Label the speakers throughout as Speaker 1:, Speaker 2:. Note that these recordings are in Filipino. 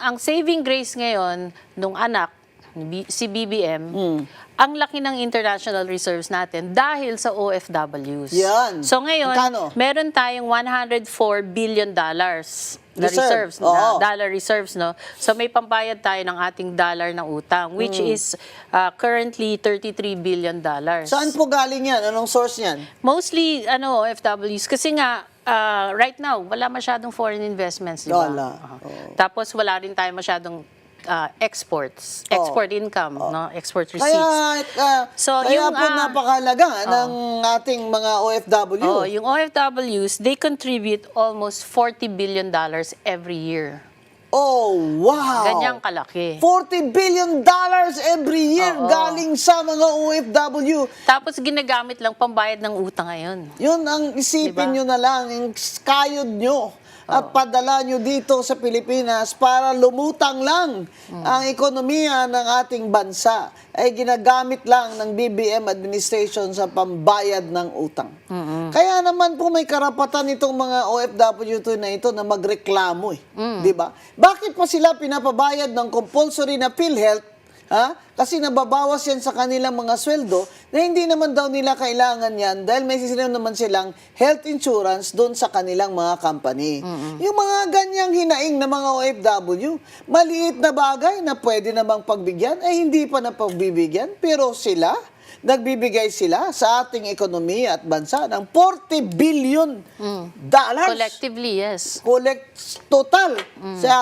Speaker 1: ang saving grace ngayon nung anak, si BBM, ang laki ng international reserves natin dahil sa OFWs.
Speaker 2: Yan.
Speaker 1: So ngayon,
Speaker 2: Magkano?
Speaker 1: meron tayong $104 billion na
Speaker 2: Reserve.
Speaker 1: reserves,
Speaker 2: Oo.
Speaker 1: dollar reserves, no? So may pambayad tayo ng ating dollar na utang, which is currently $33 billion.
Speaker 2: Saan po galing yan? Anong source yan?
Speaker 1: Mostly, OFWs. Kasi nga, right now, wala masyadong foreign investments, di ba?
Speaker 2: Wala.
Speaker 1: Tapos wala rin tayo masyadong exports, export income, no? Export receipts.
Speaker 2: Kaya po napakahalaga ng ating mga OFW.
Speaker 1: Yung OFWs, they contribute almost $40 billion every year.
Speaker 2: Oh, wow!
Speaker 1: Ganyang kalaki.
Speaker 2: $40 billion every year galing sa mga OFW.
Speaker 1: Tapos ginagamit lang pambayad ng utang ngayon.
Speaker 2: Yun ang isipin
Speaker 1: Diba?
Speaker 2: nyo na lang, yung kayod nyo at padala nyo dito sa Pilipinas para lumutang lang ang ekonomiya ng ating bansa ay ginagamit lang ng BBM administration sa pambayad ng utang. Kaya naman po may karapatan itong mga OFW na ito na magreklamo di ba? Bakit pa sila pinapabayad ng compulsory na PhilHealth? Kasi nababawas yan sa kanilang mga sweldo na hindi naman daw nila kailangan yan dahil may sisilaw naman silang health insurance doon sa kanilang mga company. Yung mga ganyang hinaing na mga OFW, maliit na bagay na pwede namang pagbigyan, ay hindi pa na pagbibigyan, pero sila, nagbibigay sila sa ating ekonomiya at bansa ng $40 billion.
Speaker 1: Collectively, yes.
Speaker 2: Total sa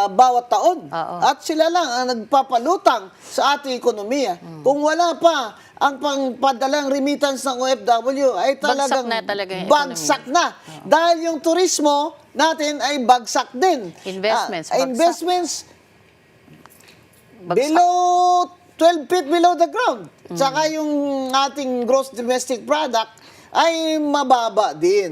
Speaker 2: bawat taon. At sila lang ang nagpapalutang sa ating ekonomiya. Kung wala pa ang pangpadalang remittance ng OFW ay talagang
Speaker 1: Bagsak na talaga yung
Speaker 2: bagsak na. Dahil yung turismo natin ay bagsak din.
Speaker 1: Investments, bagsak.
Speaker 2: Investments
Speaker 1: Bagsak.
Speaker 2: below 12 feet below the ground. Saka yung ating gross domestic product ay mababa din.